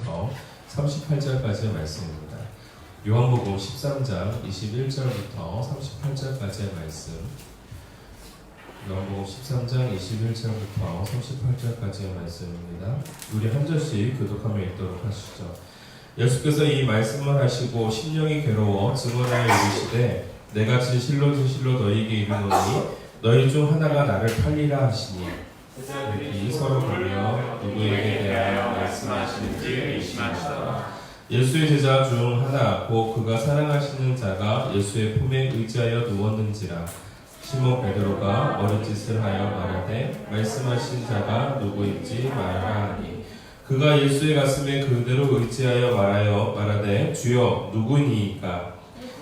21절부터 38절까지의 말씀입니다. 요한복음 13장 21절부터 38절까지의 말씀. 요한복음 13장 21절부터 38절까지의 말씀입니다. 우리 한 절씩 교독하며 읽도록 하시죠. 예수께서 이 말씀을 하시고 심령이 괴로워 증언하여 이르시되 내가 진실로 너희에게 이르노니 너희 중 하나가 나를 팔리라 하시니 이 서로 보며 누구에게 대하여 말씀하시는지 의심하시더라. 예수의 제자 중 하나 곧 그가 사랑하시는 자가 예수의 품에 의지하여 누웠는지라. 시몬 베드로가 머리짓을 하여 말하되 말씀하신 자가 누구인지 말하라 하니 그가 예수의 가슴에 그대로 의지하여 말하되 주여 누구니이까.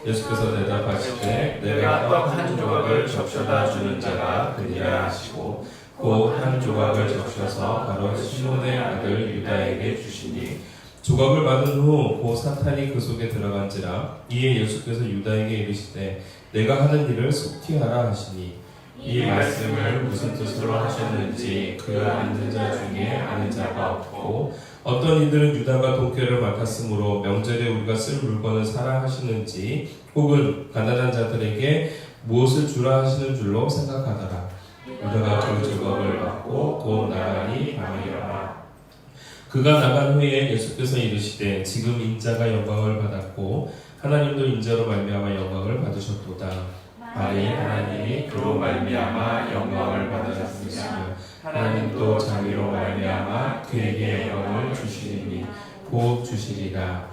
예수께서 대답하시되 내가 떡 한 조각을 적셔다 주는 자가 그니라 하시고 곧 한 조각을 적셔서 바로 시몬의 아들 유다에게 주시니 조각을 받은 후 곧 사탄이 그 속에 들어간지라. 이에 예수께서 유다에게 이르시되 내가 하는 일을 속히 하라 하시니 이 말씀을 무슨 뜻으로 하셨는지 그 앉은 자 중에 아는 자가 없고 어떤 이들은 유다가 돈꾀를 맡았으므로 명절에 우리가 쓸 물건을 사라 하시는지 혹은 가난한 자들에게 무엇을 주라 하시는 줄로 생각하더라. 유다가 그 조각을 받고 곧 나가니 밤이라. 그가 나간 후에 예수께서 이르시되 지금 인자가 영광을 받았고 하나님도 인자로 말미암아 영광을 받으셨도다. 만일 하나님이 그로 말미암아 영광을 받으셨으며 하나님도 자기로 말미암아 그에게 영광을 주시리니 곧 주시리라.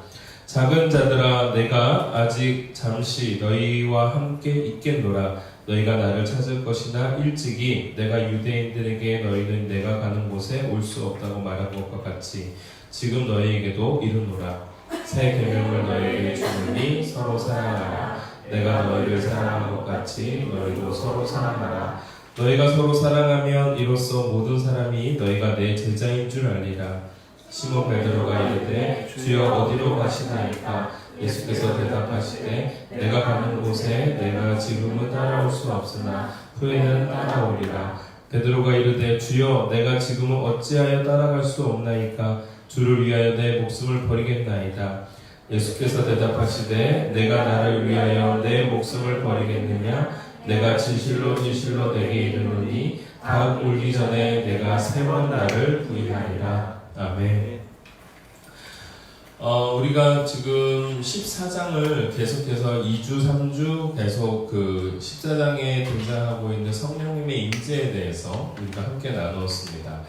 작은 자들아 내가 아직 잠시 너희와 함께 있겠노라. 너희가 나를 찾을 것이나 일찍이 내가 유대인들에게 너희는 내가 가는 곳에 올 수 없다고 말한 것과 같이 지금 너희에게도 이르노라. 새 계명을 너희에게 주노니 서로 사랑하라. 내가 너희를 사랑한 것 같이 너희도 서로 사랑하라. 너희가 서로 사랑하면 이로써 모든 사람이 너희가 내 제자인 줄 알리라. 시몬 베드로가 이르되 주여 어디로 가시나이까. 예수께서 대답하시되 내가 가는 곳에 내가 지금은 따라올 수 없으나 후에는 따라오리라. 베드로가 이르되 주여 내가 지금은 어찌하여 따라갈 수 없나이까. 주를 위하여 내 목숨을 버리겠나이다. 예수께서 대답하시되 내가 나를 위하여 내 목숨을 버리겠느냐. 내가 진실로 내게 이르노니 닭 울기 전에 내가 3번 나를 부인하리라. 아멘. 우리가 지금 14장을 계속해서 2주, 3주 계속 그 14장에 등장하고 있는 성령님의 임재에 대해서 우리가 함께 나누었습니다.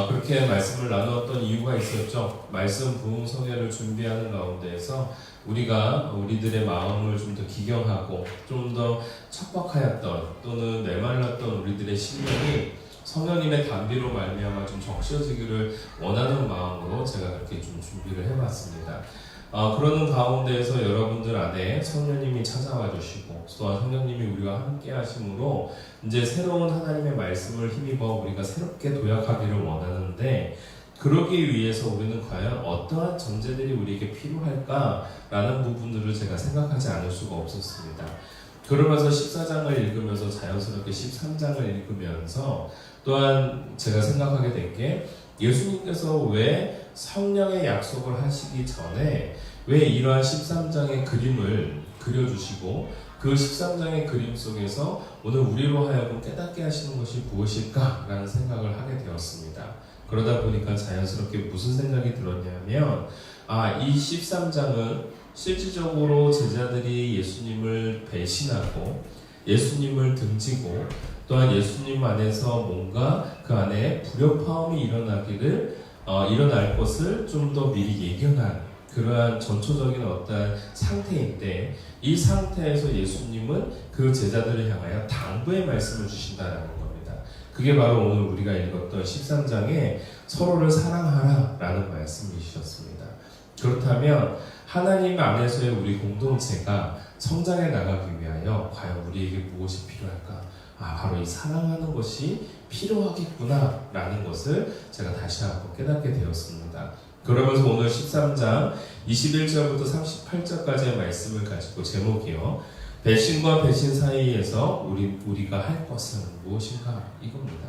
그렇게 말씀을 나누었던 이유가 있었죠. 말씀 부흥 설교를 준비하는 가운데에서 우리가 우리들의 마음을 좀 더 기경하고 좀 더 척박하였던 또는 메말랐던 우리들의 심령이 성령님의 단비로 말미암아 좀 적셔지기를 원하는 마음으로 제가 그렇게 좀 준비를 해봤습니다. 그러는 가운데에서 여러분들 안에 성령님이 찾아와 주시고 또한 성령님이 우리와 함께 하심으로 이제 새로운 하나님의 말씀을 힘입어 우리가 새롭게 도약하기를 원하는데 그러기 위해서 우리는 과연 어떠한 전제들이 우리에게 필요할까라는 부분들을 제가 생각하지 않을 수가 없었습니다. 그러면서 14장을 읽으면서 자연스럽게 13장을 읽으면서 또한 제가 생각하게 된 게 예수님께서 왜 성령의 약속을 하시기 전에 왜 이러한 13장의 그림을 그려주시고 그 13장의 그림 속에서 오늘 우리로 하여금 깨닫게 하시는 것이 무엇일까라는 생각을 하게 되었습니다. 그러다 보니까 자연스럽게 무슨 생각이 들었냐면 이 13장은 실질적으로 제자들이 예수님을 배신하고 예수님을 등지고 또한 예수님 안에서 뭔가 그 안에 불협화음이 일어날 것을 좀 더 미리 예견한 그러한 전초적인 어떤 상태인데 이 상태에서 예수님은 그 제자들을 향하여 당부의 말씀을 주신다는 겁니다. 그게 바로 오늘 우리가 읽었던 13장에 서로를 사랑하라 라는 말씀이셨습니다. 그렇다면 하나님 안에서의 우리 공동체가 성장해 나가기 위하여 과연 우리에게 무엇이 필요할까? 바로 이 사랑하는 것이 필요하겠구나 라는 것을 제가 다시 한번 깨닫게 되었습니다. 그러면서 오늘 13장 21절부터 38절까지의 말씀을 가지고 제목이요. 배신과 배신 사이에서 우리가 할 것은 무엇인가? 이겁니다.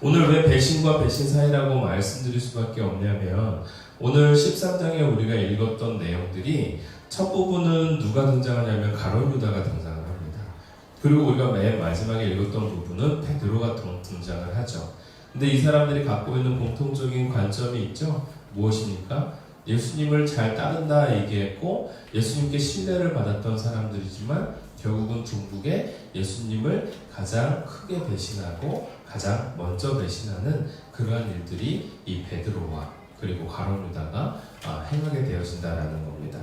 오늘 왜 배신과 배신 사이라고 말씀드릴 수밖에 없냐면 오늘 13장에 우리가 읽었던 내용들이 첫 부분은 누가 등장하냐면 가룟 유다가 등장을 합니다. 그리고 우리가 맨 마지막에 읽었던 부분은 베드로가 등장을 하죠. 근데 이 사람들이 갖고 있는 공통적인 관점이 있죠. 무엇입니까? 예수님을 잘 따른다 얘기했고 예수님께 신뢰를 받았던 사람들이지만 결국은 중국에 예수님을 가장 크게 배신하고 가장 먼저 배신하는 그러한 일들이 이 베드로와 그리고 가룟 유다가 행하게 되어진다라는 겁니다.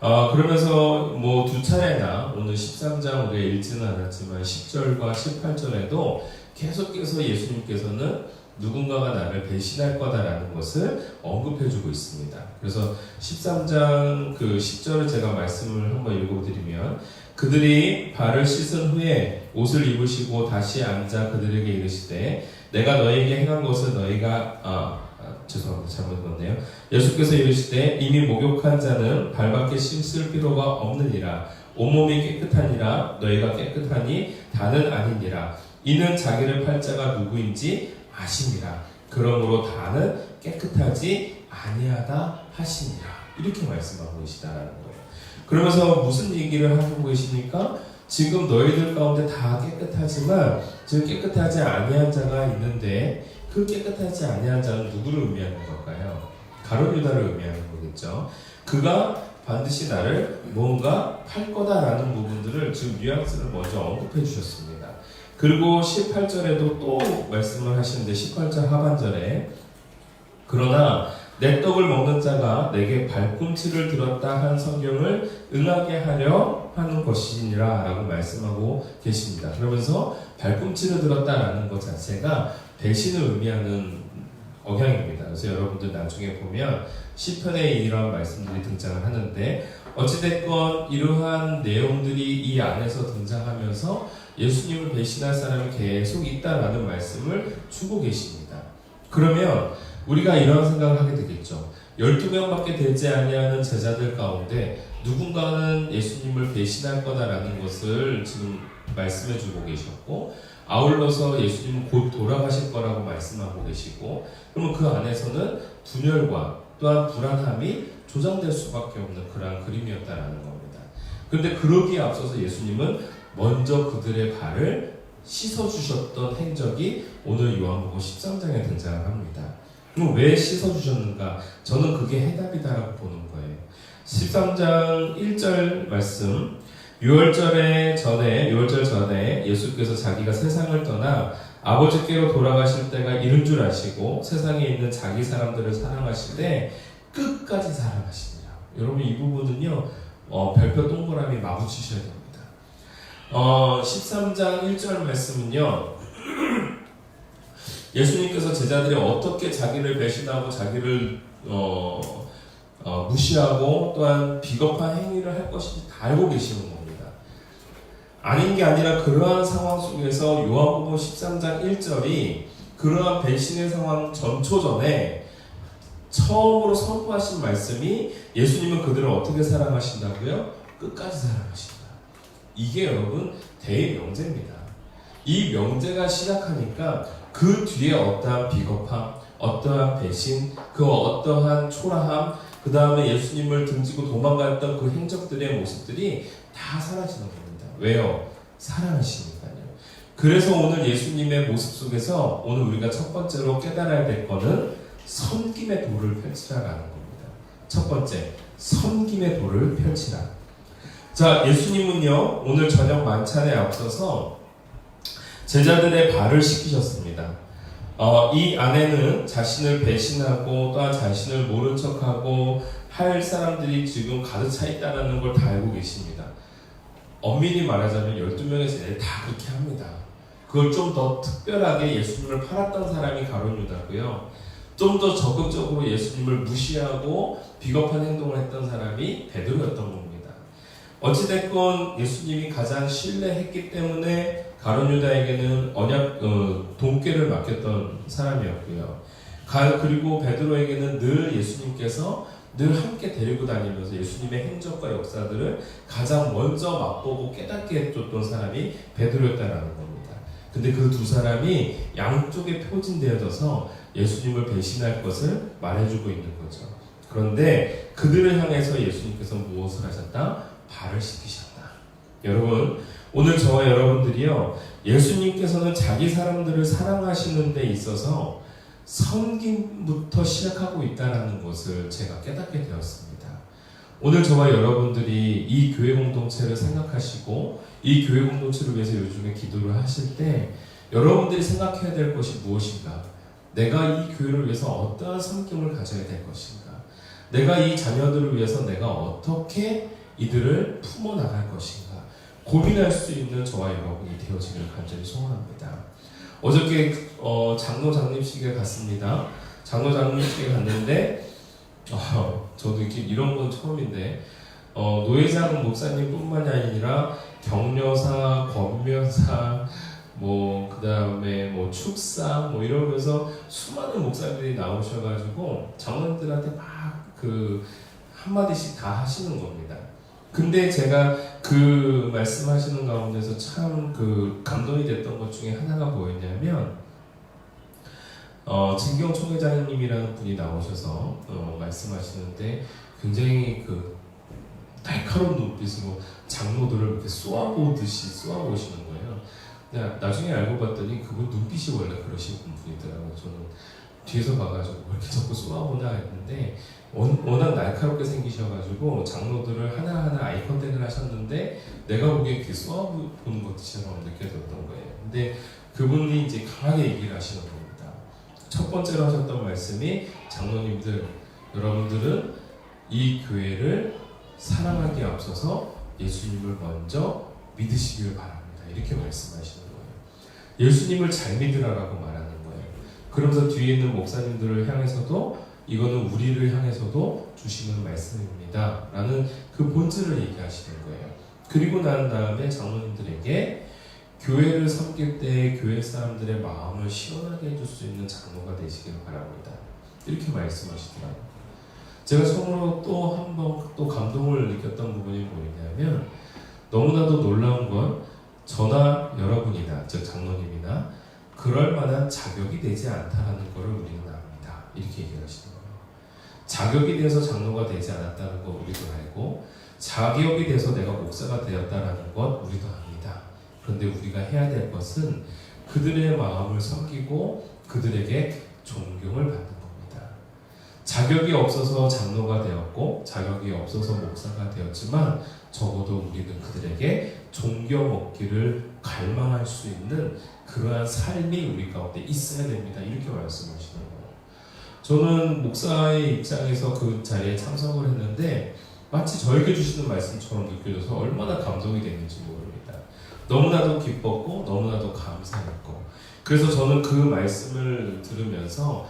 그러면서 뭐 두 차례나 오늘 13장 우리가 읽지는 않았지만 10절과 18절에도 계속해서 예수님께서는 누군가가 나를 배신할 거다라는 것을 언급해주고 있습니다. 그래서 13장 그 10절을 제가 말씀을 한번 읽어드리면 그들이 발을 씻은 후에 옷을 입으시고 다시 앉아 그들에게 이르시되 내가 너희에게 행한 것을 너희가 죄송합니다. 잘못 읽었네요. 예수께서 이르시되 이미 목욕한 자는 발밖에 씻을 필요가 없느니라. 온몸이 깨끗하니라. 너희가 깨끗하니 다는 아니니라. 이는 자기를 팔 자가 누구인지 아시니라. 그러므로 다는 깨끗하지 아니하다 하시니라. 이렇게 말씀하고 계시다라는 거예요. 그러면서 무슨 얘기를 하고 계십니까? 지금 너희들 가운데 다 깨끗하지만 지금 깨끗하지 아니한 자가 있는데 그 깨끗하지 아니한 자는 누구를 의미하는 걸까요? 가룟 유다를 의미하는 거겠죠. 그가 반드시 나를 뭔가 팔 거다라는 부분들을 지금 뉘앙스를 먼저 언급해 주셨습니다. 그리고 18절에도 또 말씀을 하시는데 18절 하반절에 그러나 내 떡을 먹는 자가 내게 발꿈치를 들었다 한 성경을 응하게 하려 하는 것이니라 라고 말씀하고 계십니다. 그러면서 발꿈치를 들었다라는 것 자체가 배신을 의미하는 억양입니다. 그래서 여러분들 나중에 보면 시편에 이러한 말씀들이 등장을 하는데 어찌됐건 이러한 내용들이 이 안에서 등장하면서 예수님을 배신할 사람이 계속 있다라는 말씀을 주고 계십니다. 그러면 우리가 이런 생각을 하게 되겠죠. 12명밖에 되지 아니하는 제자들 가운데 누군가는 예수님을 배신할 거다라는 것을 지금 말씀해 주고 계셨고 아울러서 예수님은 곧 돌아가실 거라고 말씀하고 계시고 그러면 그 안에서는 분열과 또한 불안함이 조장될 수밖에 없는 그러한 그림이었다라는 겁니다. 그런데 그러기에 앞서서 예수님은 먼저 그들의 발을 씻어주셨던 행적이 오늘 요한복음 13장에 등장을 합니다. 그럼 왜 씻어주셨는가? 저는 그게 해답이다라고 보는 거예요. 13장 1절 말씀 6월절 전에 예수께서 자기가 세상을 떠나 아버지께로 돌아가실 때가 이른 줄 아시고 세상에 있는 자기 사람들을 사랑하시되 끝까지 사랑하시니라. 여러분 이 부분은요 별표 동그라미 마주치셔야 됩니다. 13장 1절 말씀은요 예수님께서 제자들이 어떻게 자기를 배신하고 자기를 무시하고 또한 비겁한 행위를 할 것인지 다 알고 계시는 겁니다. 아닌 게 아니라 그러한 상황 속에서 요한복음 13장 1절이 그러한 배신의 상황 전초 전에 처음으로 선포하신 말씀이 예수님은 그들을 어떻게 사랑하신다고요? 끝까지 사랑하신다. 이게 여러분 대명제입니다. 이 명제가 시작하니까 그 뒤에 어떠한 비겁함, 어떠한 배신, 그 어떠한 초라함, 그 다음에 예수님을 등지고 도망갔던 그 행적들의 모습들이 다 사라지는 겁니다. 왜요? 사랑하시니까요. 그래서 오늘 예수님의 모습 속에서 오늘 우리가 첫 번째로 깨달아야 될 거는 섬김의 도를 펼치라라는 겁니다. 첫 번째, 섬김의 도를 펼치라. 자, 예수님은요 오늘 저녁 만찬에 앞서서 제자들의 발을 씻기셨습니다. 이 안에는 자신을 배신하고 또한 자신을 모른 척하고 할 사람들이 지금 가득 차 있다는 걸 다 알고 계십니다. 엄밀히 말하자면 12명의 제자들이 다 그렇게 합니다. 그걸 좀 더 특별하게 예수님을 팔았던 사람이 가룟 유다고요. 좀 더 적극적으로 예수님을 무시하고 비겁한 행동을 했던 사람이 베드로였던 겁니다. 어찌됐건 예수님이 가장 신뢰했기 때문에 가룟 유다에게는 돈꾀를 맡겼던 사람이었고요. 그리고 베드로에게는 늘 예수님께서 늘 함께 데리고 다니면서 예수님의 행적과 역사들을 가장 먼저 맛보고 깨닫게 해줬던 사람이 베드로였다는 겁니다. 근데 그 두 사람이 양쪽에 표진되어져서 예수님을 배신할 것을 말해주고 있는 거죠. 그런데 그들을 향해서 예수님께서 무엇을 하셨다? 발을 씻기셨다. 여러분, 오늘 저와 여러분들이요, 예수님께서는 자기 사람들을 사랑하시는 데 있어서 섬김부터 시작하고 있다는 것을 제가 깨닫게 되었습니다. 오늘 저와 여러분들이 이 교회 공동체를 생각하시고 이 교회 공동체를 위해서 요즘에 기도를 하실 때 여러분들이 생각해야 될 것이 무엇인가? 내가 이 교회를 위해서 어떠한 섬김을 가져야 될 것인가? 내가 이 자녀들을 위해서 내가 어떻게 이들을 품어나갈 것인가? 고민할 수 있는 저와 여러분이 되어지기를 간절히 소원합니다. 어저께 장로 장립식에 갔습니다. 장로 장립식에 갔는데 저도 이런 건 처음인데 노회장 목사님뿐만이 아니라 경려사, 권면사, 그 다음에 축사 이러면서 수많은 목사님들이 나오셔가지고 장로님들한테 막 한마디씩 다 하시는 겁니다. 근데 제가 그 말씀하시는 가운데서 참 감동이 됐던 것 중에 하나가 뭐였냐면 진경 총회장님이라는 분이 나오셔서 말씀하시는데 굉장히 날카로운 눈빛으로 장로들을 이렇게 쏘아보듯이 쏘아보시는 거예요. 근데 나중에 알고 봤더니 그분 눈빛이 원래 그러신 분이더라고요. 저는 뒤에서 봐가지고 왜 이렇게 자꾸 쏘아보나 했는데 워낙 날카롭게 생기셔가지고 장로들을 하나하나 아이 컨택을 하셨는데 내가 보기에 이렇게 쏘아보는 것처럼 느껴졌던 거예요. 근데 그분이 이제 강하게 얘기를 하시는 겁니다. 첫 번째로 하셨던 말씀이 장로님들, 여러분들은 이 교회를 사랑하기에 앞서서 예수님을 먼저 믿으시길 바랍니다. 이렇게 말씀하시는 거예요. 예수님을 잘 믿으라라고 말하는 거예요. 그러면서 뒤에 있는 목사님들을 향해서도 이거는 우리를 향해서도 주시는 말씀입니다. 라는 그 본질을 얘기하시는 거예요. 그리고 난 다음에 장로님들에게 교회를 섬길 때 교회 사람들의 마음을 시원하게 해줄 수 있는 장로가 되시길 바랍니다. 이렇게 말씀하시더라고요. 제가 처음으로 또 한 번 또 감동을 느꼈던 부분이 뭐냐면 너무나도 놀라운 건 저나 여러분이나 즉 장로님이나 그럴 만한 자격이 되지 않다는 것을 우리는 압니다. 이렇게 얘기하시는 거예요. 자격이 돼서 장로가 되지 않았다는 것 우리도 알고 자격이 돼서 내가 목사가 되었다는 것 우리도 압니다. 그런데 우리가 해야 될 것은 그들의 마음을 섬기고 그들에게 존경을 받는 겁니다. 자격이 없어서 장로가 되었고 자격이 없어서 목사가 되었지만 적어도 우리는 그들에게 존경 얻기를 갈망할 수 있는 그러한 삶이 우리 가운데 있어야 됩니다. 이렇게 말씀하시는 거예요. 저는 목사의 입장에서 그 자리에 참석을 했는데 마치 저에게 주시는 말씀처럼 느껴져서 얼마나 감동이 됐는지 모릅니다. 너무나도 기뻤고 너무나도 감사했고 그래서 저는 그 말씀을 들으면서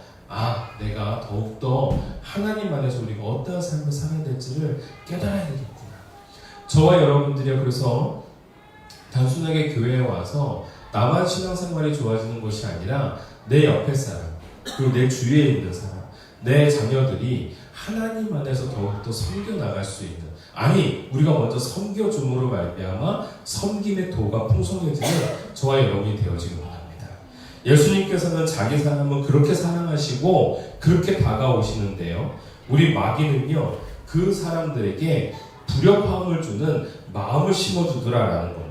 내가 더욱더 하나님 안에서 우리가 어떠한 삶을 살아야 될지를 깨달아야 되겠구나. 저와 여러분들이 그래서 단순하게 교회에 와서 나만 신앙생활이 좋아지는 것이 아니라 내 옆에 사람, 그리고 내 주위에 있는 사람, 내 자녀들이 하나님 안에서 더욱더 섬겨나갈 수 있는 우리가 먼저 섬겨줌으로 말미암아 섬김의 도가 풍성해지는 저와 여러분이 되어지길 바랍니다. 예수님께서는 자기 사람은 그렇게 사랑하시고 그렇게 다가오시는데요. 우리 마귀는요. 그 사람들에게 불협화음을 주는 마음을 심어주더라라는 겁니다.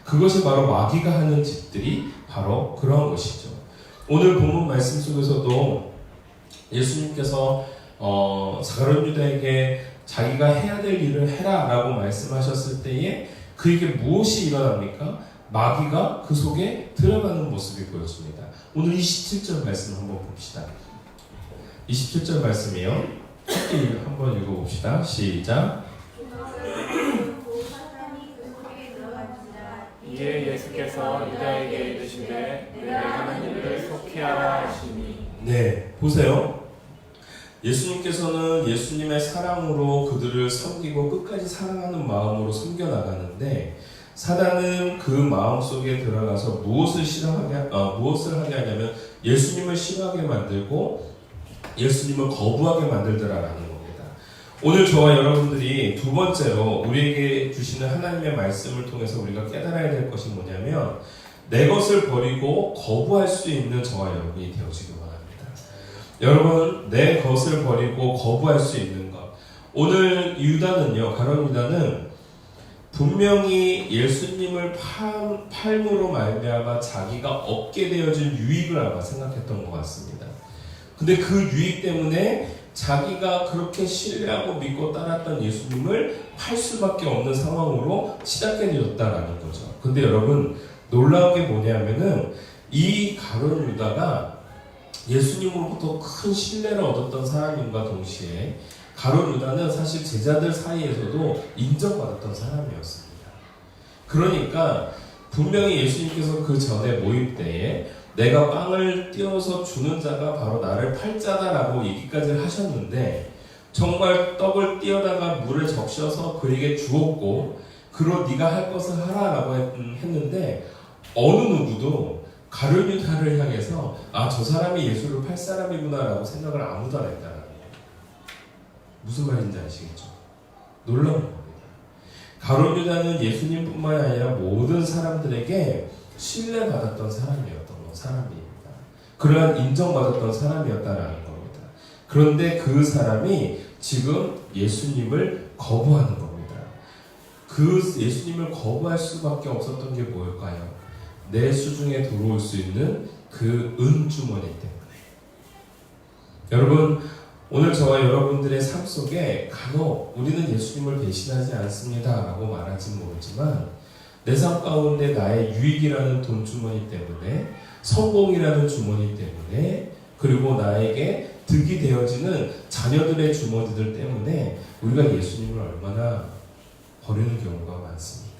그것이 바로 마귀가 하는 짓들이 바로 그런 것이죠. 오늘 본문 말씀 속에서도 예수님께서 사가랴 유다에게 자기가 해야 될 일을 해라 라고 말씀하셨을 때에 그에게 무엇이 일어납니까? 마귀가 그 속에 들어가는 모습이 보여집니다. 오늘 27절 말씀 한번 봅시다. 27절 말씀이요. 함께 한번 읽어봅시다. 시작. 이에 예수께서 유다에게 이르시되 내가 하는 일을 속히하라 하시니. 네, 보세요. 예수님께서는 예수님의 사랑으로 그들을 섬기고 끝까지 사랑하는 마음으로 섬겨나가는데 사단은 그 마음속에 들어가서 무엇을 하게 하냐면 예수님을 싫어하게 만들고 예수님을 거부하게 만들더라라는 겁니다. 오늘 저와 여러분들이 두 번째로 우리에게 주시는 하나님의 말씀을 통해서 우리가 깨달아야 될 것이 뭐냐면 내 것을 버리고 거부할 수 있는 저와 여러분이 되어지기 원합니다. 여러분, 내 것을 버리고 거부할 수 있는 것. 오늘 유다는요, 가룟 유다는 분명히 예수님을 팔므로 말미암아 자기가 얻게 되어진 유익을 아마 생각했던 것 같습니다. 근데 그 유익 때문에 자기가 그렇게 신뢰하고 믿고 따랐던 예수님을 팔 수밖에 없는 상황으로 치닫게 되었다라는 거죠. 근데 여러분, 놀라운 게 뭐냐면은 이 가룟 유다가 예수님으로부터 큰 신뢰를 얻었던 사람인가 동시에 가룟 유다는 사실 제자들 사이에서도 인정받았던 사람이었습니다. 그러니까 분명히 예수님께서 그 전에 모임 때에 내가 빵을 띄어서 주는 자가 바로 나를 팔 자다라고 얘기까지 하셨는데, 정말 떡을 띄어다가 물에 적셔서 그에게 주었고 그로 네가 할 것을 하라라고 했는데, 어느 누구도 가룟 유다를 향해서 저 사람이 예수를 팔 사람이구나라고 생각을 아무도 안 했다는 거예요. 무슨 말인지 아시겠죠? 놀라운 겁니다. 가룟 유다는 예수님뿐만 아니라 모든 사람들에게 신뢰받았던 사람입니다. 그러한 인정받았던 사람이었다라는 겁니다. 그런데 그 사람이 지금 예수님을 거부하는 겁니다. 그 예수님을 거부할 수밖에 없었던 게 뭘까요? 내 수중에 들어올 수 있는 그 은주머니 때문에. 여러분, 오늘 저와 여러분들의 삶 속에 간혹 우리는 예수님을 배신하지 않습니다 라고 말하지는 모르지만, 내 삶 가운데 나의 유익이라는 돈주머니 때문에, 성공이라는 주머니 때문에, 그리고 나에게 득이 되어지는 자녀들의 주머니들 때문에 우리가 예수님을 얼마나 버리는 경우가 많습니까?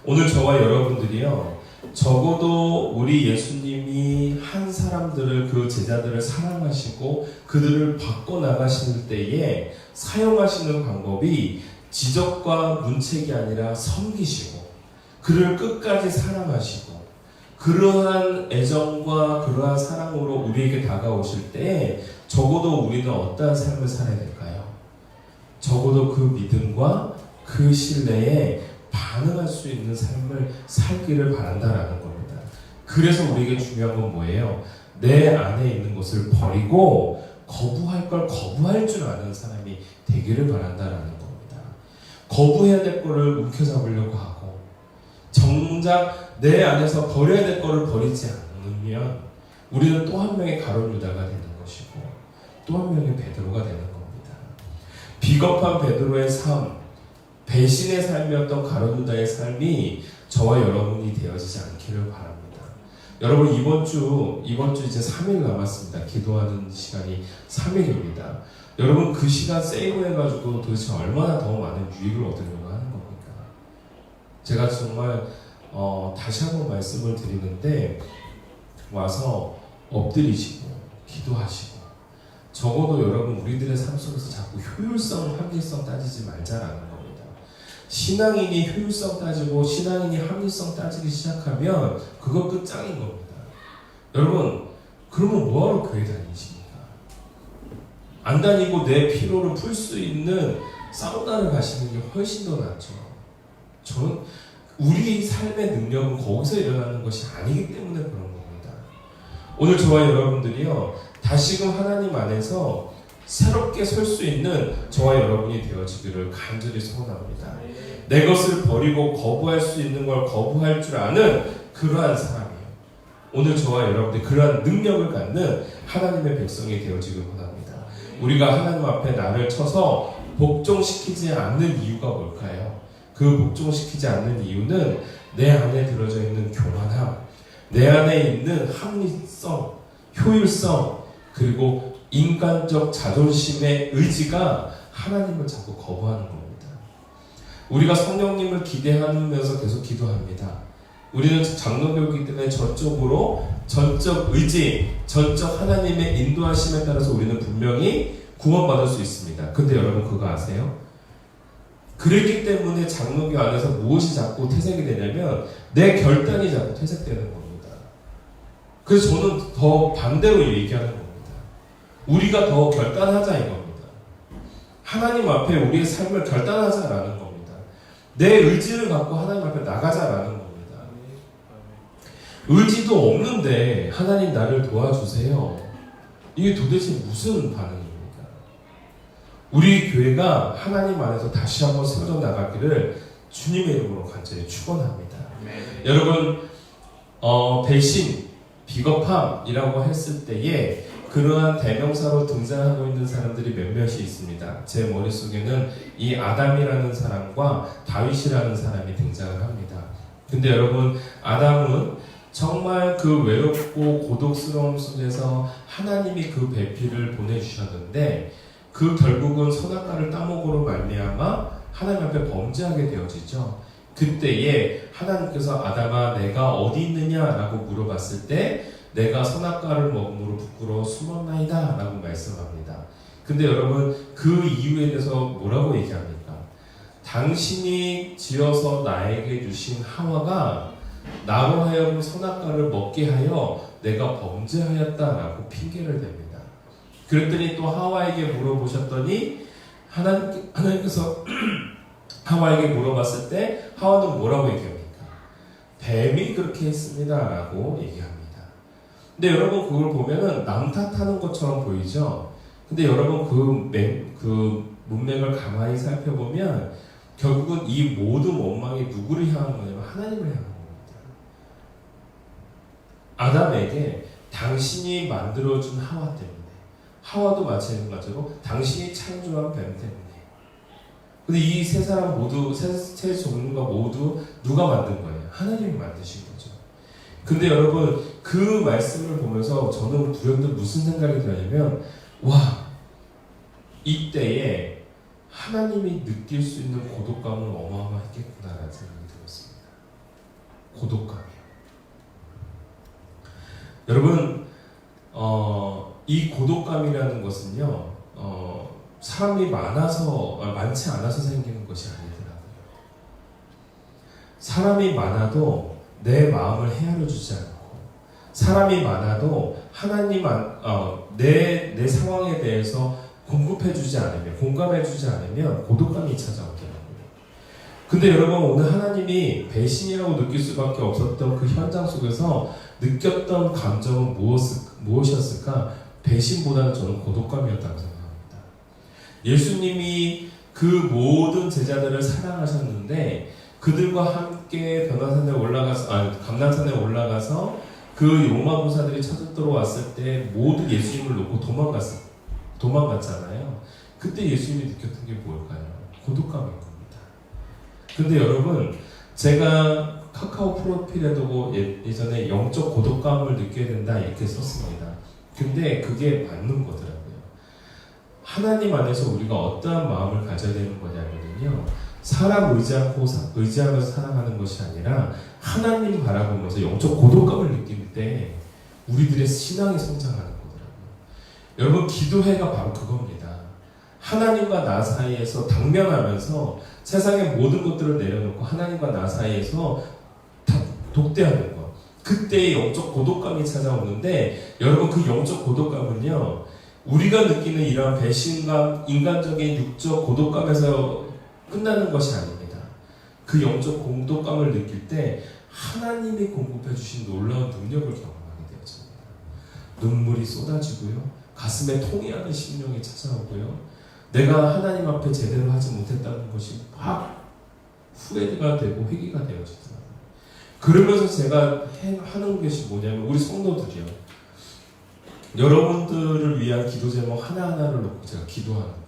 오늘 저와 여러분들이요, 적어도 우리 예수님이 한 사람들을, 그 제자들을 사랑하시고 그들을 바꿔나가실 때에 사용하시는 방법이 지적과 문책이 아니라 섬기시고 그를 끝까지 사랑하시고, 그러한 애정과 그러한 사랑으로 우리에게 다가오실 때 적어도 우리는 어떠한 삶을 살아야 될까요? 적어도 그 믿음과 그 신뢰에 반응할 수 있는 삶을 살기를 바란다라는 겁니다. 그래서 우리에게 중요한 건 뭐예요? 내 안에 있는 것을 버리고 거부할 걸 거부할 줄 아는 사람이 되기를 바란다라는 겁니다. 거부해야 될 거를 움켜잡으려고 하고, 정작 내 안에서 버려야 될 거를 버리지 않으면 우리는 또 한 명의 가룟 유다가 되는 것이고 또 한 명의 베드로가 되는 겁니다. 비겁한 베드로의 삶, 배신의 삶이었던 가룟 유다의 삶이 저와 여러분이 되어지지 않기를 바랍니다. 여러분, 이번 주 이제 3일 남았습니다. 기도하는 시간이 3일입니다. 여러분, 그 시간 세이브해가지고 도대체 얼마나 더 많은 유익을 얻으려고 하는 겁니까? 제가 정말 다시 한번 말씀을 드리는데, 와서 엎드리시고 기도하시고, 적어도 여러분 우리들의 삶 속에서 자꾸 효율성, 합리성 따지지 말자라는 겁니다. 신앙인이 효율성 따지고 신앙인이 합리성 따지기 시작하면 그거 끝장인 겁니다. 여러분, 그러면 뭐하러 교회 다니십니까? 안 다니고 내 피로를 풀 수 있는 사우나를 가시는 게 훨씬 더 낫죠. 저는 우리 삶의 능력은 거기서 일어나는 것이 아니기 때문에 그런 겁니다. 오늘 저와 여러분들이요, 다시금 하나님 안에서 새롭게 설 수 있는 저와 여러분이 되어지기를 간절히 소원합니다. 내 것을 버리고 거부할 수 있는 걸 거부할 줄 아는 그러한 사람이에요. 오늘 저와 여러분들이 그러한 능력을 갖는 하나님의 백성이 되어지길 원합니다. 우리가 하나님 앞에 나를 쳐서 복종시키지 않는 이유가 뭘까요? 그 복종시키지 않는 이유는 내 안에 들어져 있는 교만함, 내 안에 있는 합리성, 효율성, 그리고 인간적 자존심의 의지가 하나님을 자꾸 거부하는 겁니다. 우리가 성령님을 기대하면서 계속 기도합니다. 우리는 장로교이기 때문에 전적으로 전적 의지, 전적 하나님의 인도하심에 따라서 우리는 분명히 구원받을 수 있습니다. 근데 여러분 그거 아세요? 그랬기 때문에 장로교 안에서 무엇이 자꾸 퇴색이 되냐면 내 결단이 자꾸 퇴색되는 겁니다. 그래서 저는 더 반대로 얘기하는 겁니다. 우리가 더 결단하자 이겁니다. 하나님 앞에 우리의 삶을 결단하자라는 겁니다. 내 의지를 갖고 하나님 앞에 나가자라는 겁니다. 의지도 없는데 하나님 나를 도와주세요. 이게 도대체 무슨 반응입니까? 우리 교회가 하나님 안에서 다시 한번 세워져 나가기를 주님의 이름으로 간절히 축원합니다. 여러분, 배신, 비겁함이라고 했을 때에 그러한 대명사로 등장하고 있는 사람들이 몇몇이 있습니다. 제 머릿속에는 이 아담이라는 사람과 다윗이라는 사람이 등장을 합니다. 근데 여러분, 아담은 정말 그 외롭고 고독스러움 속에서 하나님이 그 배필을 보내주셨는데 그 결국은 선악과를 따먹으로 말미암아 하나님 앞에 범죄하게 되어지죠. 그때에 하나님께서 아담아 내가 어디 있느냐라고 물어봤을 때 내가 선악과를 먹음으로 부끄러워 숨었나이다 라고 말씀합니다. 근데 여러분 그 이유에 대해서 뭐라고 얘기합니까? 당신이 지어서 나에게 주신 하와가 나로 하여금 선악과를 먹게 하여 내가 범죄하였다라고 핑계를 댑니다. 그랬더니 또 하와에게 물어보셨더니 하나님께서 하와에게 물어봤을 때 하와는 뭐라고 얘기합니까? 뱀이 그렇게 했습니다 라고 얘기합니다. 근데 여러분 그걸 보면은 남 탓하는 것처럼 보이죠? 근데 여러분 그 문맥을 가만히 살펴보면 결국은 이 모든 원망이 누구를 향한 거냐면 하나님을 향한 겁니다. 아담에게 당신이 만들어준 하와 때문에, 하와도 마찬가지로 당신이 창조한 뱀 때문에. 근데 이 세 사람 모두, 세 종류가 모두 누가 만든 거예요? 하나님이 만드신 거죠. 근데 여러분 그 말씀을 보면서 저는 불현듯 무슨 생각이 들었냐면 와, 이때에 하나님이 느낄 수 있는 고독감은 어마어마했겠구나라는 생각이 들었습니다. 고독감이요. 여러분 이 고독감이라는 것은요 사람이 많지 않아서 생기는 것이 아니더라고요. 사람이 많아도 내 마음을 헤아려 주지 않고 사람이 많아도 하나님 내 상황에 대해서 공급해 주지 않으면 공감해 주지 않으면 고독감이 찾아오더라고요. 근데 여러분 오늘 하나님이 배신이라고 느낄 수밖에 없었던 그 현장 속에서 느꼈던 감정은 무엇이었을까? 배신보다는 저는 고독감이었다고 생각합니다. 예수님이 그 모든 제자들을 사랑하셨는데 그들과 함께 감난산에 올라가서 그 로마부사들이 찾아들어 왔을 때 모두 예수님을 놓고 도망갔잖아요. 그때 예수님이 느꼈던 게 뭘까요? 고독감인 겁니다. 근데 여러분 제가 카카오 프로필에도 예전에 영적 고독감을 느껴야 된다 이렇게 썼습니다. 근데 그게 맞는 거더라고요. 하나님 안에서 우리가 어떠한 마음을 가져야 되는 거냐면요, 사람 의지하면서 살아가는 것이 아니라 하나님 바라보면서 영적 고독감을 느낄 때 우리들의 신앙이 성장하는 거더라고요. 여러분 기도회가 바로 그겁니다. 하나님과 나 사이에서 당면하면서 세상의 모든 것들을 내려놓고 하나님과 나 사이에서 독대하는 것. 그때 영적 고독감이 찾아오는데 여러분 그 영적 고독감은요 우리가 느끼는 이러한 배신감, 인간적인 육적 고독감에서 끝나는 것이 아닙니다. 그 영적 고독감을 느낄 때 하나님이 공급해 주신 놀라운 능력을 경험하게 되어집니다. 눈물이 쏟아지고요, 가슴에 통해하는 심령이 찾아오고요, 내가 하나님 앞에 제대로 하지 못했다는 것이 막 후회가 되고 회개가 되어지더라고요. 그러면서 제가 하는 것이 뭐냐면 우리 성도들이요, 여러분들을 위한 기도 제목 하나하나를 놓고 제가 기도하는 거예요.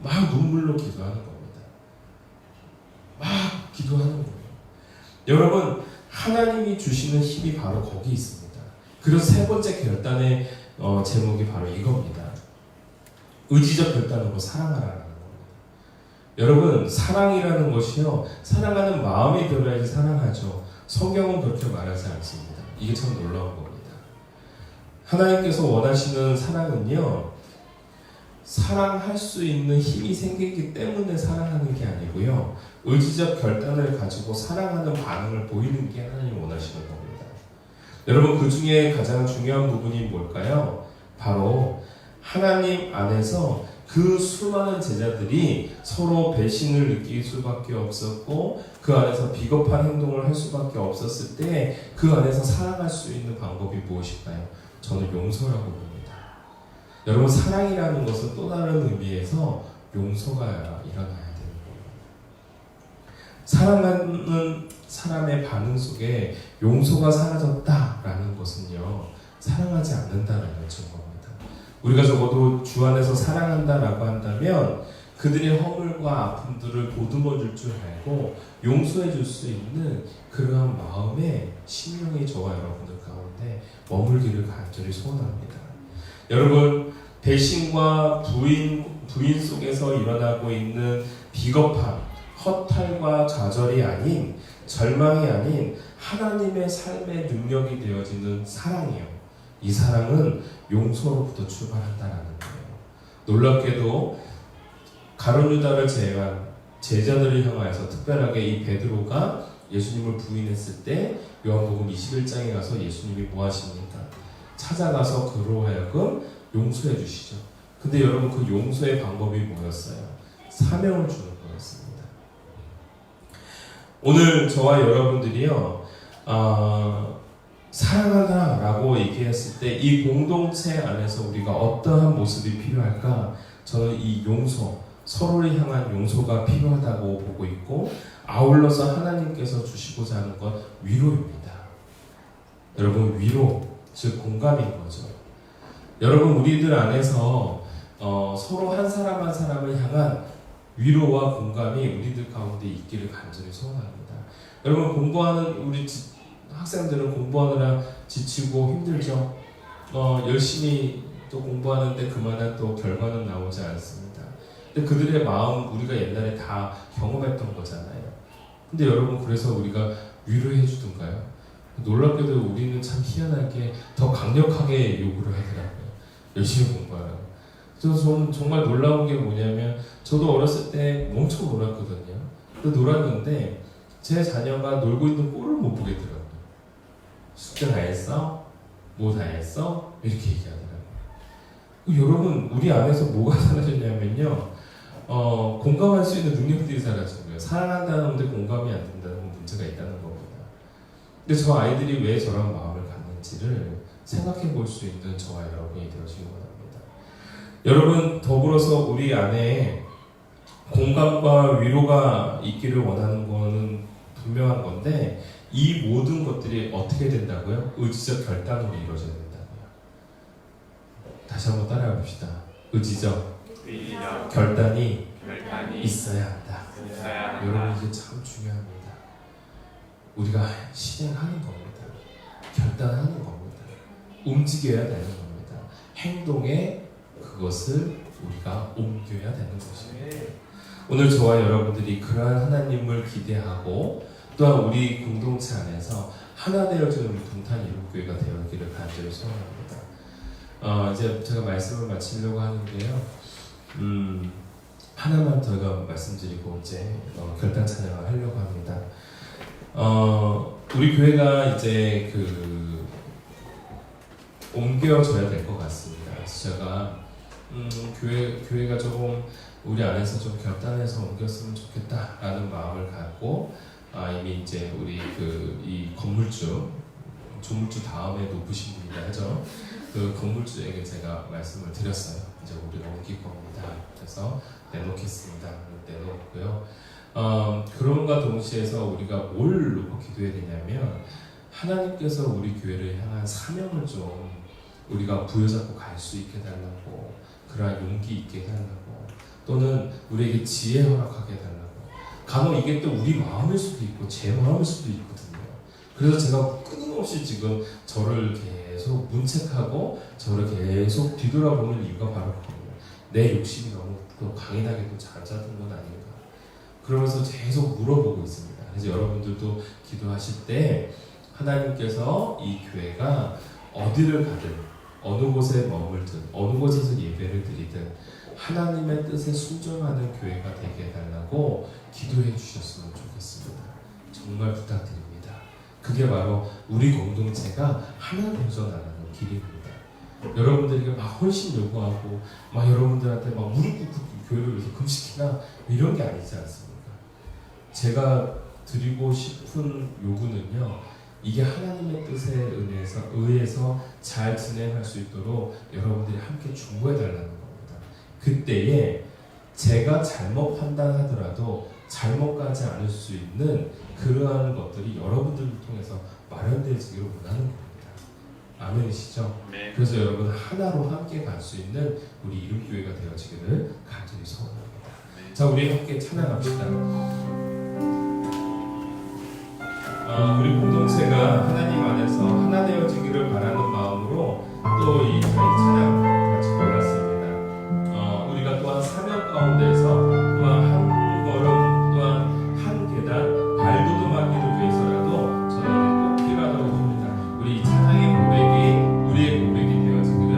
막 눈물로 기도하는 겁니다. 막 기도하는 거예요. 여러분 하나님이 주시는 힘이 바로 거기 있습니다. 그래서 세 번째 결단의 제목이 바로 이겁니다. 의지적 결단으로 사랑하라는 겁니다. 여러분 사랑이라는 것이요 사랑하는 마음이 들어야지 사랑하죠. 성경은 그렇게 말하지 않습니다. 이게 참 놀라운 겁니다. 하나님께서 원하시는 사랑은요 사랑할 수 있는 힘이 생기기 때문에 사랑하는 게 아니고요 의지적 결단을 가지고 사랑하는 반응을 보이는 게 하나님 원하시는 겁니다. 여러분 그 중에 가장 중요한 부분이 뭘까요? 바로 하나님 안에서 그 수많은 제자들이 서로 배신을 느낄 수밖에 없었고 그 안에서 비겁한 행동을 할 수밖에 없었을 때 그 안에서 살아갈 수 있는 방법이 무엇일까요? 저는 용서라고 봅니다. 여러분, 사랑이라는 것은 또 다른 의미에서 용서가 일어나야 되는 거예요. 사랑하는 사람의 반응 속에 용서가 사라졌다라는 것은요, 사랑하지 않는다라는 증거입니다. 우리가 적어도 주 안에서 사랑한다라고 한다면 그들의 허물과 아픔들을 보듬어 줄 줄 알고 용서해 줄 수 있는 그러한 마음에 심령이 저와 여러분들 가운데 머물기를 간절히 소원합니다. 여러분, 배신과 부인 속에서 일어나고 있는 비겁함, 허탈과 좌절이 아닌, 절망이 아닌 하나님의 삶의 능력이 되어지는 사랑이요. 이 사랑은 용서로부터 출발한다라는 거예요. 놀랍게도 가룟 유다를 제외한 제자들을 향하여서 특별하게 이 베드로가 예수님을 부인했을 때 요한복음 21장에 가서 예수님이 뭐 하십니까? 찾아가서 그로 하여금 용서해 주시죠. 근데 여러분, 그 용서의 방법이 뭐였어요? 사명을 주는 거였습니다. 오늘 저와 여러분들이요, 사랑하다라고 얘기했을 때 이 공동체 안에서 우리가 어떠한 모습이 필요할까? 저는 이 용서, 서로를 향한 용서가 필요하다고 보고 있고, 아울러서 하나님께서 주시고자 하는 건 위로입니다. 여러분, 위로, 즉 공감인 거죠. 여러분, 우리들 안에서 서로 한 사람 한 사람을 향한 위로와 공감이 우리들 가운데 있기를 간절히 소원합니다. 여러분, 공부하는 우리 학생들은 공부하느라 지치고 힘들죠. 열심히 또 공부하는데 그만한 또 결과는 나오지 않습니다. 근데 그들의 마음 우리가 옛날에 다 경험했던 거잖아요. 근데 여러분, 그래서 우리가 위로해 주던가요? 놀랍게도 우리는 참 희한하게 더 강력하게 요구를 하더라고요. 열심히 공부하라고. 그래서 저는 정말 놀라운 게 뭐냐면, 저도 어렸을 때 엄청 놀았거든요. 근데 놀았는데 제 자녀가 놀고 있는 꼴을 못 보겠더라고요. 숙제 다 했어? 뭐 다 했어? 이렇게 얘기하더라고요. 여러분, 우리 안에서 뭐가 사라졌냐면요, 공감할 수 있는 능력들이 사라진 거예요. 사랑한다는데 공감이 안 된다는 문제가 있다는 겁니다. 근데 저 아이들이 왜 저런 마음을 갖는지를 생각해 볼 수 있는 저와 여러분이 되어지기 원합니다. 여러분, 더불어서 우리 안에 공감과 위로가 있기를 원하는 거는 분명한 건데, 이 모든 것들이 어떻게 된다고요? 의지적 결단으로 이루어져야 된다고요. 다시 한번 따라해 봅시다. 의지적 결단이 있어야 한다. 여러분, 이게 참 중요합니다. 우리가 실행하는 겁니다. 결단하는 겁니다. 움직여야 되는 겁니다. 행동에 그것을 우리가 옮겨야 되는 것입니다. 오늘 저와 여러분들이 그러한 하나님을 기대하고, 또한 우리 공동체 안에서 하나 되어지는 우리 동탄 이룩교회가 되어기를 간절히 소원합니다. 이제 제가 말씀을 마치려고 하는데요. 하나만 더 말씀드리고 이제 결단 찬양을 하려고 합니다. 우리 교회가 이제 옮겨져야 될 것 같습니다. 그래서 제가 교회가 조금 우리 안에서 좀 결단해서 옮겼으면 좋겠다라는 마음을 갖고, 이미 이제 우리 이 조물주 다음에 높으신 분이라 하죠. 그 건물주에게 제가 말씀을 드렸어요. 이제 우리가 옮길 겁니다. 그래서 내놓겠습니다. 내놓고요. 그럼과 동시에서 우리가 뭘 놓고 기도해야 되냐면, 하나님께서 우리 교회를 향한 사명을 좀 우리가 부여잡고 갈 수 있게 해달라고, 그러한 용기 있게 해달라고, 또는 우리에게 지혜 허락하게 해달라고. 간혹 이게 또 우리 마음일 수도 있고 제 마음일 수도 있거든요. 그래서 제가 끊임없이 지금 저를 계속 문책하고 저를 계속 뒤돌아보는 이유가 바로 그거예요. 내 욕심이 너무 또 강인하게 또 잦아든 건 아닌가. 그러면서 계속 물어보고 있습니다. 그래서 여러분들도 기도하실 때 하나님께서 이 교회가 어디를 가든, 어느 곳에 머물든, 어느 곳에서 예배를 드리든 하나님의 뜻에 순종하는 교회가 되게 해달라고 기도해 주셨으면 좋겠습니다. 정말 부탁드립니다. 그게 바로 우리 공동체가 하나 되어져 나가는 길입니다. 여러분들에게 막 헌신 요구하고 막 여러분들한테 막 무릎 꿇고 교회를 위해서 금식이나 이런 게 아니지 않습니까? 제가 드리고 싶은 요구는요, 이게 하나님의 뜻에 의해서 잘 진행할 수 있도록 여러분들이 함께 중보해 달라는 겁니다. 그때에 제가 잘못 판단하더라도 잘못 가지 않을 수 있는 그러한 것들이 여러분들을 통해서 마련되지기를 원하는 겁니다. 아멘이시죠? 네. 그래서 여러분 하나로 함께 갈 수 있는 우리 이름교회가 되어지기를 간절히 소원합니다. 자, 우리 함께 찬양합시다. 우리 공동체가 하나님 안에서 하나 되어지기를 바라는 마음으로 또 이 찬양 같이 골랐습니다. 우리가 또한 사명 가운데서 또한 한 걸음 또한 한 계단 발돋움하기를 위해서라도 저는 꼭 필요하다고 봅니다. 우리 이 찬양의 고백이 우리의 고백이 되어지기를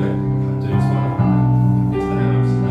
간절히 소원합니다. 함께 찬양합시다.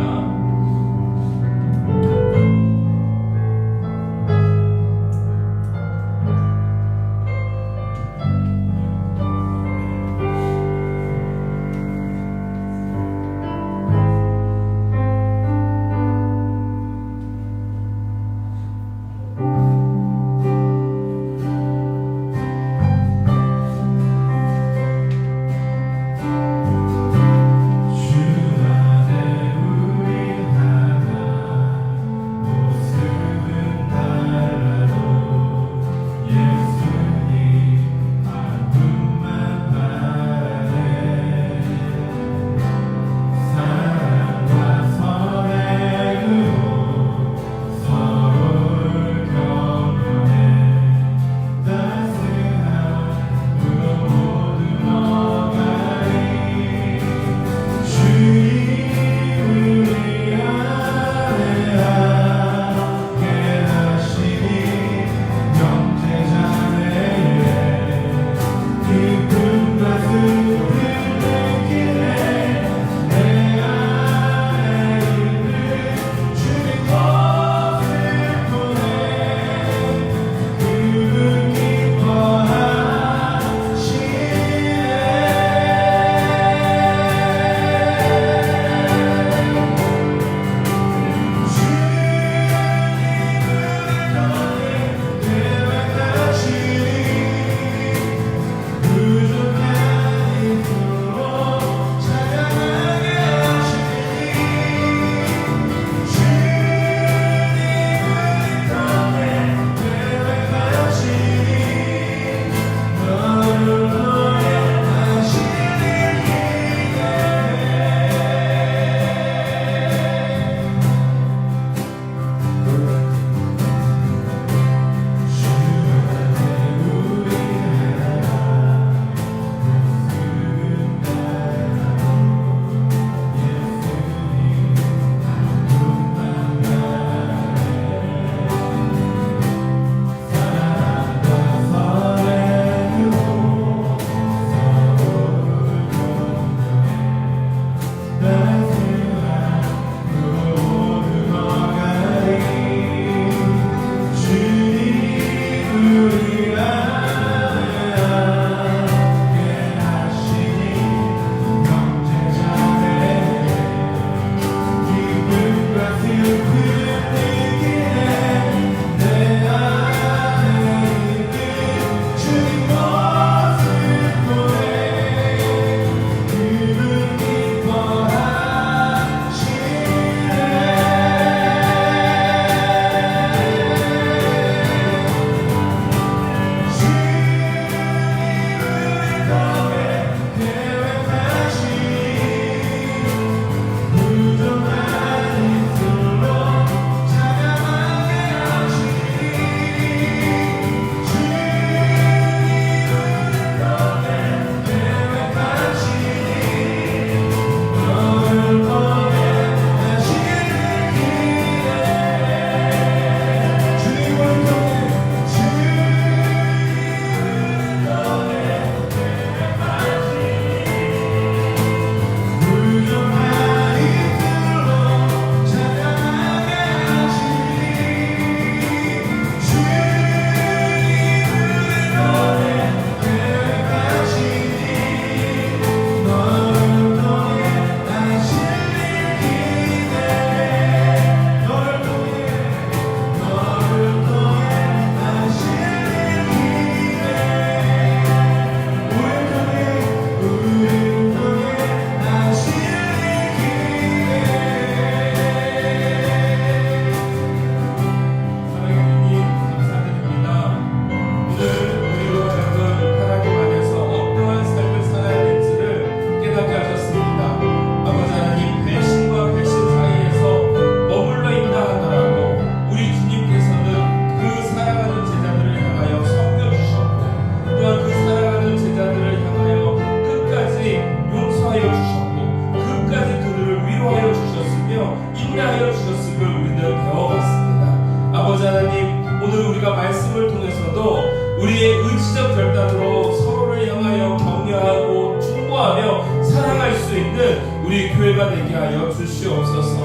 우리의 의지적 결단으로 서로를 향하여 격려하고 충고하며 사랑할 수 있는 우리 교회가 되게 하여 주시옵소서.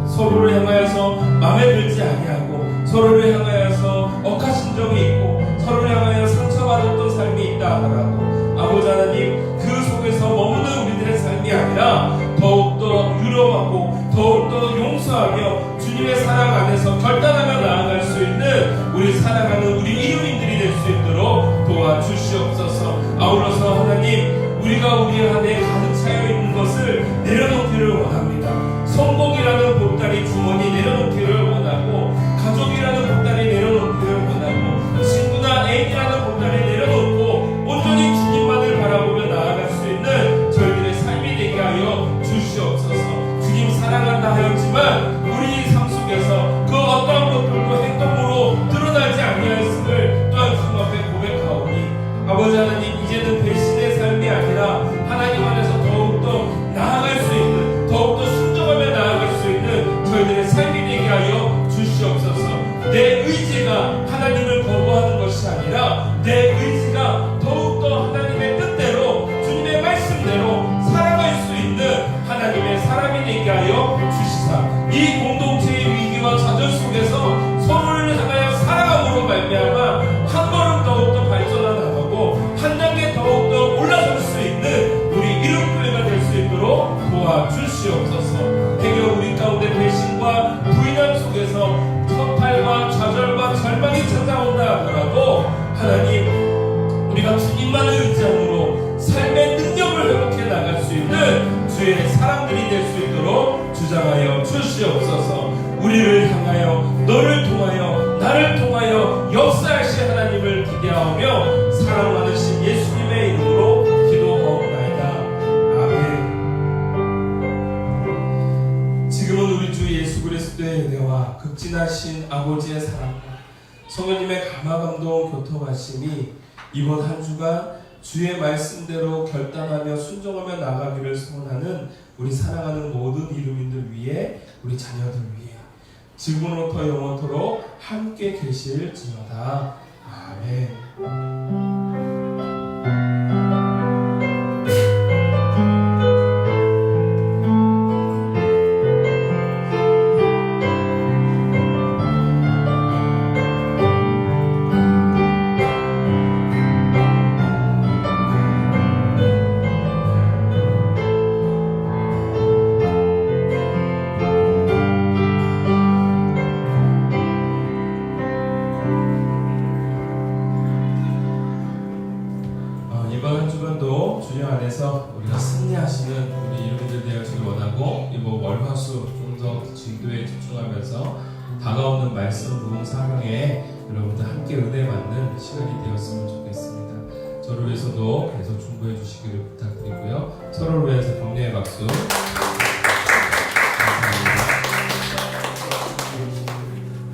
서로를 향하여서 마음에 들지 아니하고 서로를 향하여서 억하심정이 있고 서로를 향하여 상처받았던 삶이 있다 하더라도 아버지 하나님 그 속에서 머무는 우리들의 삶이 아니라 더욱더 유로하고 더욱더 용서하며 주님의 사랑 안에서 결단하며 나아갈 수 있는 우리 사랑하는 우리 이웃인들이 될 수 있도록 도와주시옵소서. 아울러서 하나님 우리가 우리 안에 가득 차여 있는 것을 내려놓기를 원합니다. 성공이라는 보따리 주머니 내려놓기를 원하고 가족이라는 보따리 내려놓기를 원하고 친구나 애인이라는 보따리 내려놓고 온전히 주님만을 바라보며 나아갈 수 있는 저희들의 삶이 되게 하여 주시옵소서. 주님 사랑한다 하였지만 우리 삶 속에서 그 어떠한 것들도 행동으로 드러나지 아니하였음을 또한 주님 앞에 고백하오니 아버지 하나님 이제는 배신의 삶이 아니라 하나님 안에서 더욱더 나아갈 수 있는 더욱더 순종하며 나아갈 수 있는 저희들의 삶이 되게 하여 주시옵소서. 내 의지가 하나님을 거부하는 것이 아니라 내 의지가 더욱더 하나님의 뜻대로 주님의 말씀대로 살아갈 수 있는 하나님의 사람이 되게 하여 주시사 이 공동체의 위기와 좌절 속에서 서로를 향하여 살아감으로 말미암아 한 걸음 더욱더 발전해 나가고 한 단계 더욱더 올라설 수 있는 우리 이름교회가 될 수 있도록 도와주시옵소서. 행여 우리 가운데 배신과 부인함 속에서 허탈과 좌절과 절망이 찾아온다 하더라도 하나님 우리가 주님만을 의지함으로 삶의 능력을 회복해 나갈 수 있는 주의 사람들이 될 수 있도록 주장하여 주시옵소서. 우리를 향하여 너를 통하여 나를 통하여 역사하실 하나님을 기대하며 사랑 많으신 예수님의 이름으로 기도하옵나이다. 아멘. 지금은 우리 주 예수 그리스도의 은혜와 극진하신 아버지의 사랑과 성령님의 감화감동 교통하심이 이번 한 주간 주의 말씀대로 결단하며 순종하며 나가기를 소원하는 우리 사랑하는 모든 이름인들 위해 우리 자녀들 위해 지금으로부터 영원토록 함께 계실지어다. 아멘. 이번 한 주간도 주님 안에서 우리가 승리하시는 우리 이름들 되어지길 원하고 이번 월화수 좀 더 진도에 집중하면서 다가오는 말씀 부흥 사명에 여러분들 함께 은혜 받는 시간이 되었으면 좋겠습니다. 저를 위해서도 계속 중보해 주시기를 부탁드리고요. 서로를 위해서 격려의 박수